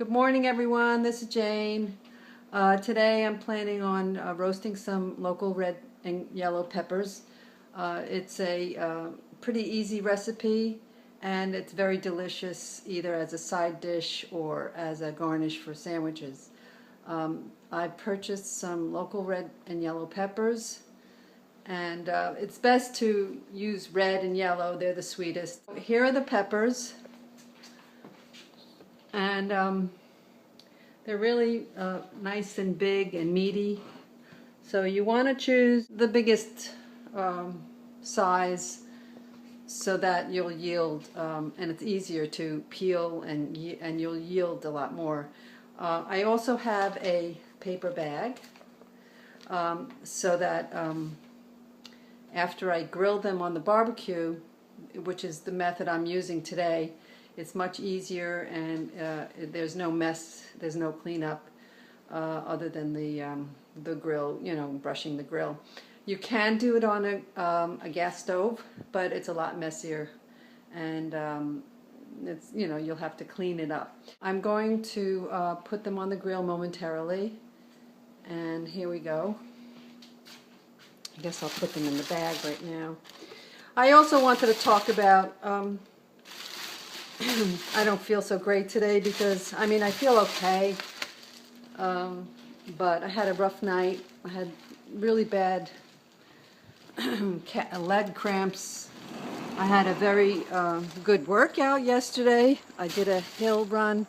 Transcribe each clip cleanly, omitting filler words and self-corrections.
Good morning, everyone. This is Jane. Today I'm planning on roasting some local red and yellow peppers. It's a pretty easy recipe, and it's very delicious either as a side dish or as a garnish for sandwiches. I purchased some local red and yellow peppers, and it's best to use red and yellow. They're the sweetest. Here are the peppers, and they're really nice and big and meaty. So you want to choose the biggest size so that you'll yield, and it's easier to peel and you'll yield a lot more. I also have a paper bag so that after I grill them on the barbecue, which is the method I'm using today, it's much easier, and there's no mess, there's no cleanup other than the grill, brushing the grill. You can do it on a gas stove, but it's a lot messier, and it's you'll have to clean it up. I'm going to put them on the grill momentarily, and here we go. I guess I'll put them in the bag right now. I also wanted to talk about I don't feel so great today because, I feel okay, but I had a rough night. I had really bad leg cramps. I had a very good workout yesterday. I did a hill run.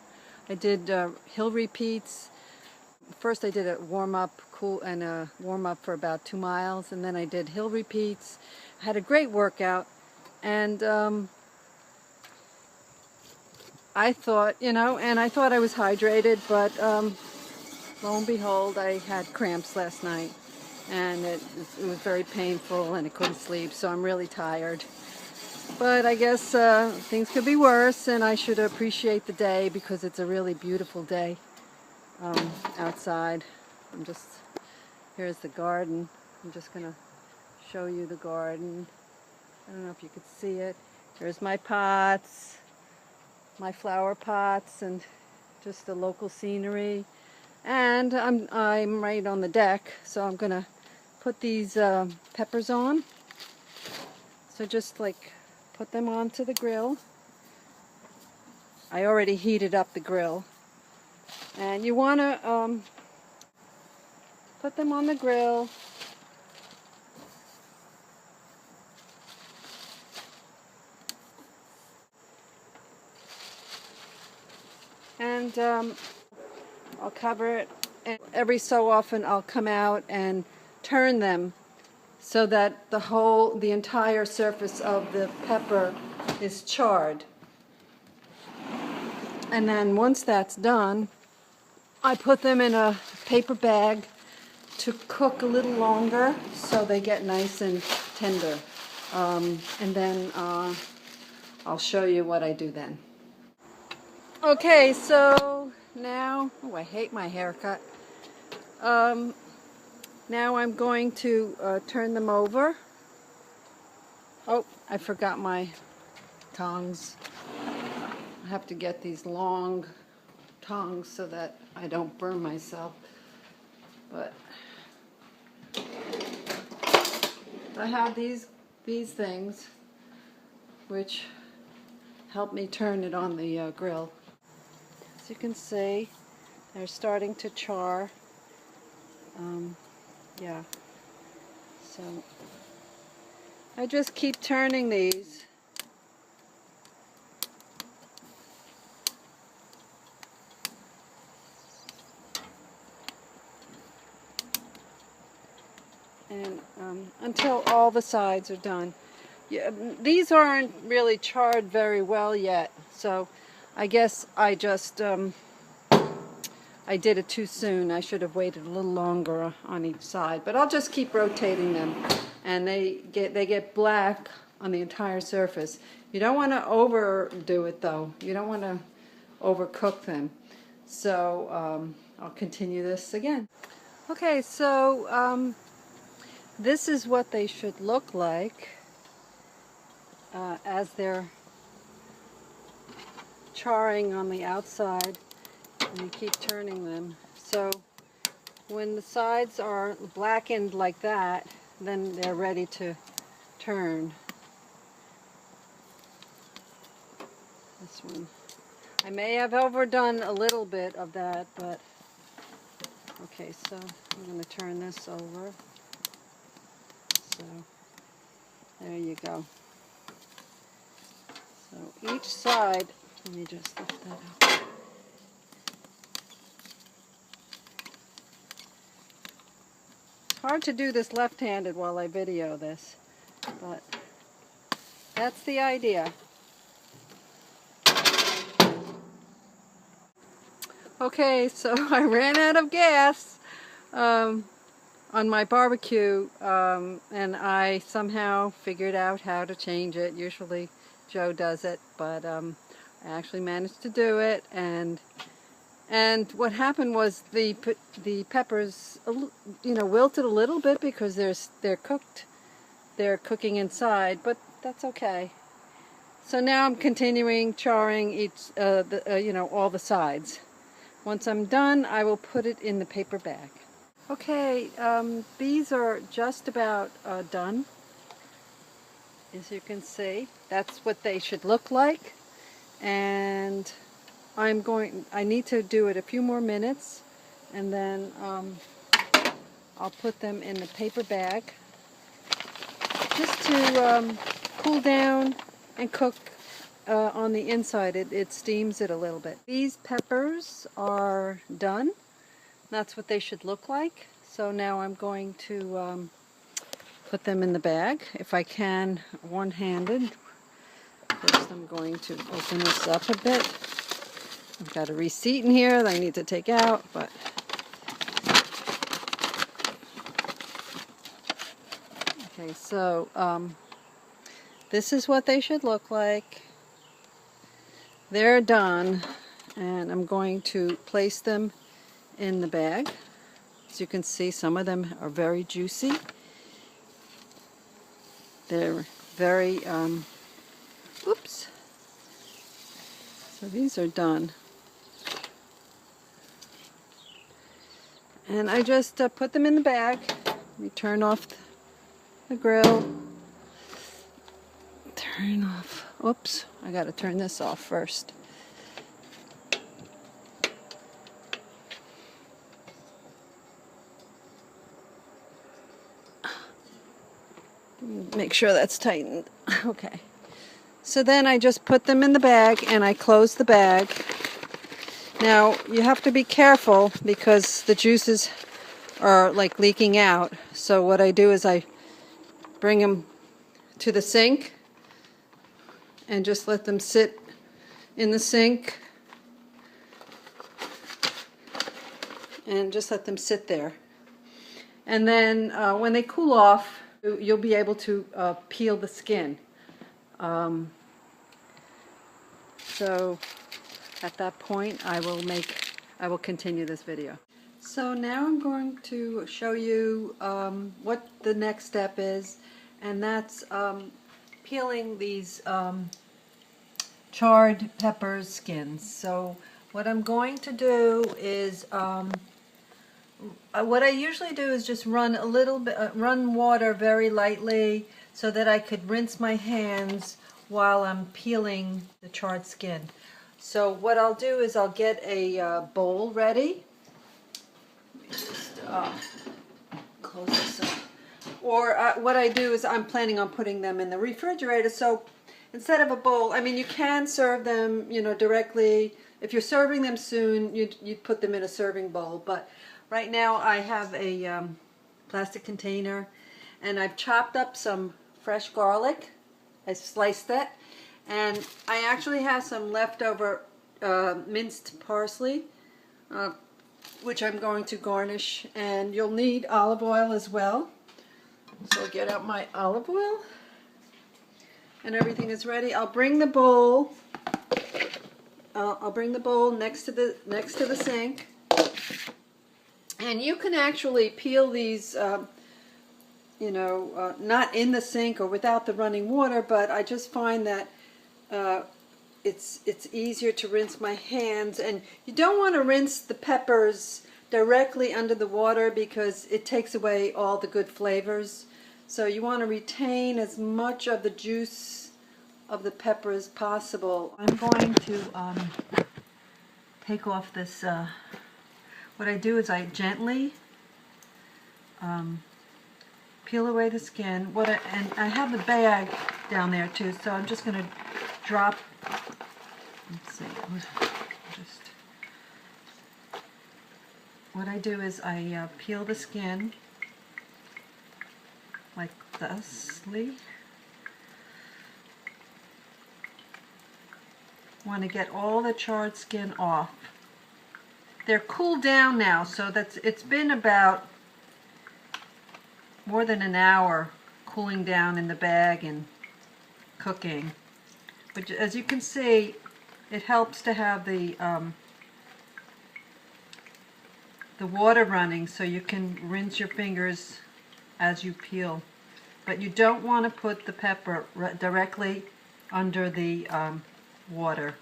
I did hill repeats. First I did a warm-up for about 2 miles, and then I did hill repeats. I had a great workout, and I thought, I thought I was hydrated, but lo and behold, I had cramps last night, and it was very painful, and I couldn't sleep, so I'm really tired. But I guess things could be worse, and I should appreciate the day because it's a really beautiful day outside. Here's the garden. I'm just going to show you the garden. I don't know if you could see it. Here's my pots, my flower pots, and just the local scenery. And I'm right on the deck, so I'm gonna put these peppers on. So just put them onto the grill. I already heated up the grill, and you want to put them on the grill. And I'll cover it, and every so often I'll come out and turn them so that the entire surface of the pepper is charred. And then once that's done, I put them in a paper bag to cook a little longer so they get nice and tender. And then I'll show you what I do then. Okay, so now, I hate my haircut. Now I'm going to turn them over. Oh, I forgot my tongs. I have to get these long tongs so that I don't burn myself. But I have these things which help me turn it on the grill. As you can see, they're starting to char. Yeah. So I just keep turning these. And until all the sides are done. Yeah, these aren't really charred very well yet, so I guess I just I did it too soon. I should have waited a little longer on each side, but I'll just keep rotating them, and they get black on the entire surface. You don't want to overdo it though. You don't want to overcook them. So I'll continue this again. Okay, so this is what they should look like as they're charring on the outside. And you keep turning them. So when the sides are blackened like that, then they're ready to turn. This one. I may have overdone a little bit of that, but okay, so I'm going to turn this over. So there you go. So each side, let me just lift that up. It's hard to do this left-handed while I video this, but that's the idea. Okay, so I ran out of gas on my barbecue, and I somehow figured out how to change it. Usually Joe does it, but I actually managed to do it, and what happened was the peppers, you know, wilted a little bit because they're cooking inside, but that's okay. So now I'm continuing charring each, you know, all the sides. Once I'm done, I will put it in the paper bag. Okay, these are just about done. As you can see, that's what they should look like. And I need to do it a few more minutes, and then I'll put them in the paper bag just to cool down and cook on the inside. It steams it a little bit. These peppers are done. That's what they should look like. So now I'm going to put them in the bag, if I can, one-handed. First I'm going to open this up a bit. I've got a receipt in here that I need to take out, but okay, so this is what they should look like. They're done, and I'm going to place them in the bag. As you can see, some of them are very juicy. They're very, oops. So these are done. And I just put them in the bag. Let me turn off the grill. Turn off. Oops, I got to turn this off first. Make sure that's tightened. Okay. So then I just put them in the bag and I close the bag. Now you have to be careful because the juices are like leaking out. So what I do is I bring them to the sink and just let them sit in the sink and just let them sit there. And then when they cool off, you'll be able to peel the skin. So at that point I will continue this video. So now I'm going to show you what the next step is, and that's peeling these charred pepper skins. So what I'm going to do is what I usually do is just run a little bit, run water very lightly so that I could rinse my hands while I'm peeling the charred skin. So what I'll do is I'll get a bowl ready. Let me just close this up. Or what I do is I'm planning on putting them in the refrigerator. So instead of a bowl, I mean, you can serve them, you know, directly. If you're serving them soon, you'd put them in a serving bowl. But right now I have a plastic container, and I've chopped up some fresh garlic. I sliced it, and I actually have some leftover minced parsley, which I'm going to garnish, and you'll need olive oil as well. So I'll get out my olive oil, and everything is ready. I'll bring the bowl. I'll bring the bowl next to the sink, and you can actually peel these, you know, not in the sink or without the running water. But I just find that it's easier to rinse my hands. And you don't want to rinse the peppers directly under the water because it takes away all the good flavors. So you want to retain as much of the juice of the pepper as possible. I'm going to take off this, what I do is I gently peel away the skin. And I have the bag down there too, so I'm just going to drop, let's see, what I do is I peel the skin like thusly. Want to get all the charred skin off. They're cooled down now, so it's been about more than an hour cooling down in the bag and cooking. But as you can see, it helps to have the water running so you can rinse your fingers as you peel. But you don't want to put the pepper directly under the water,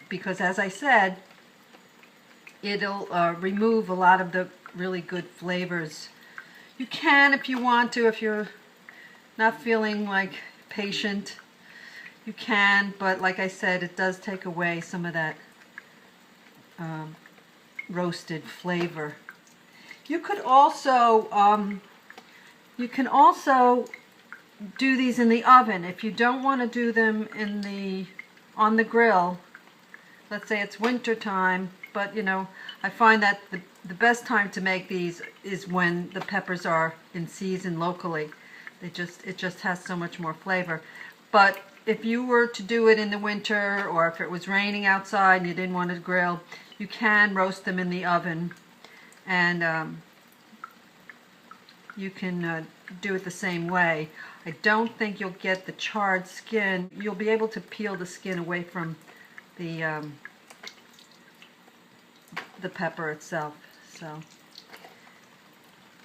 because as I said, it'll remove a lot of the really good flavors. You can, if you want to, if you're not feeling like patient, you can, but like I said, it does take away some of that roasted flavor. You could also you can also do these in the oven if you don't want to do them on the grill. Let's say it's winter time, but you know, I find that the best time to make these is when the peppers are in season locally. It just has so much more flavor. But if you were to do it in the winter, or if it was raining outside and you didn't want to grill, you can roast them in the oven, and you can do it the same way. I don't think you'll get the charred skin. You'll be able to peel the skin away from the pepper itself.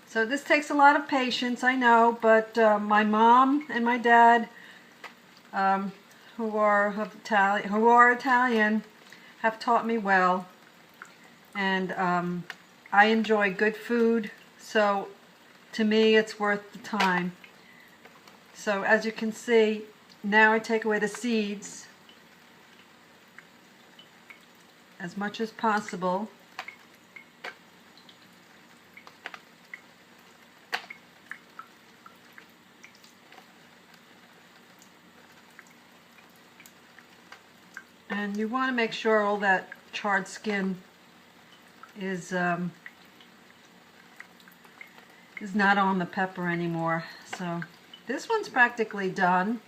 So this takes a lot of patience, I know, but my mom and my dad, who are Italian, have taught me well, and I enjoy good food, so to me it's worth the time. So as you can see, now I take away the seeds as much as possible. And you want to make sure all that charred skin is not on the pepper anymore. So this one's practically done.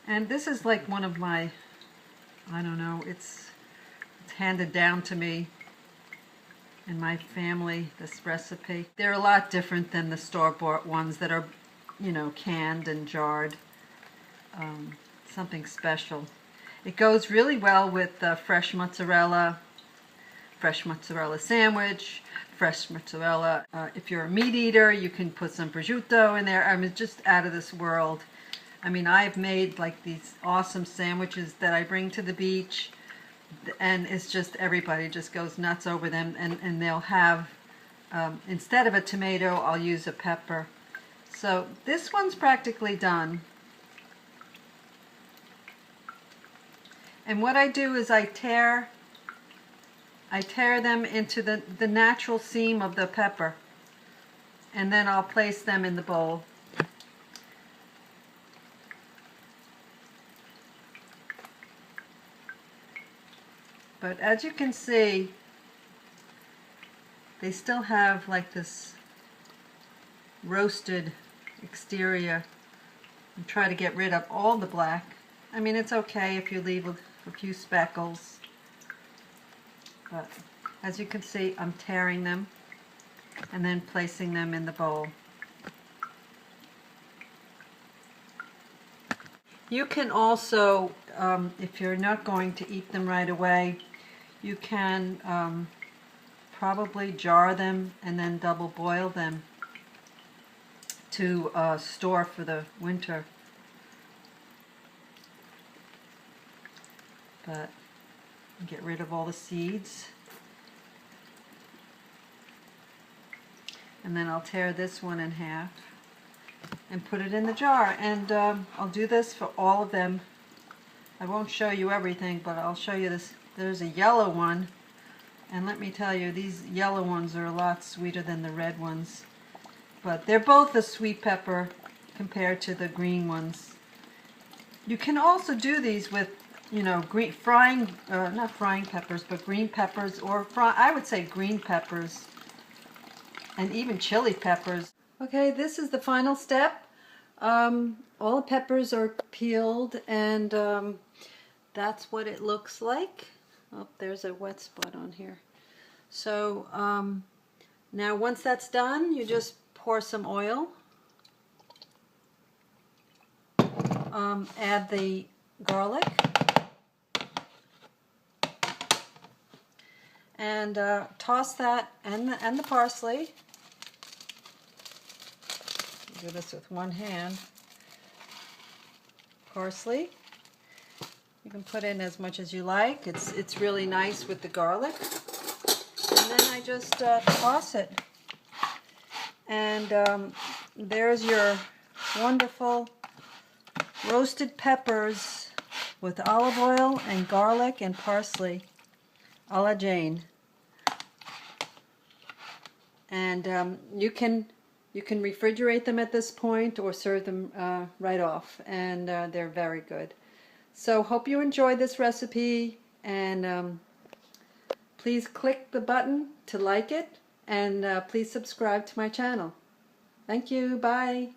And this is like one of my, I don't know, it's handed down to me in my family, this recipe. They're a lot different than the store-bought ones that are, you know, canned and jarred. Something special. It goes really well with fresh mozzarella sandwich, fresh mozzarella. If you're a meat eater, you can put some prosciutto in there. I mean, just out of this world. I mean, I've made like these awesome sandwiches that I bring to the beach, and it's just, everybody just goes nuts over them, and they'll have, instead of a tomato, I'll use a pepper. So this one's practically done. And what I do is I tear them into the natural seam of the pepper, and then I'll place them in the bowl. But as you can see, they still have like this roasted exterior. And try to get rid of all the black. I mean, it's okay if you leave a few speckles. But as you can see, I'm tearing them and then placing them in the bowl. You can also, if you're not going to eat them right away, you can probably jar them and then double boil them to store for the winter. that and get rid of all the seeds. And then I'll tear this one in half and put it in the jar. And I'll do this for all of them. I won't show you everything, but I'll show you this. There's a yellow one, and let me tell you, these yellow ones are a lot sweeter than the red ones. But they're both a sweet pepper compared to the green ones. You can also do these with, you know, not frying peppers, but green peppers, or I would say green peppers, and even chili peppers. Okay, this is the final step. All the peppers are peeled, and that's what it looks like. Oh, there's a wet spot on here. So now once that's done, you just pour some oil. Add the garlic. And toss that and the parsley. Do this with one hand. Parsley. You can put in as much as you like. It's really nice with the garlic. And then I just toss it. And there's your wonderful roasted peppers with olive oil and garlic and parsley a la Jane. And you can refrigerate them at this point or serve them right off, and they're very good. So hope you enjoyed this recipe, and please click the button to like it, and please subscribe to my channel. Thank you. Bye.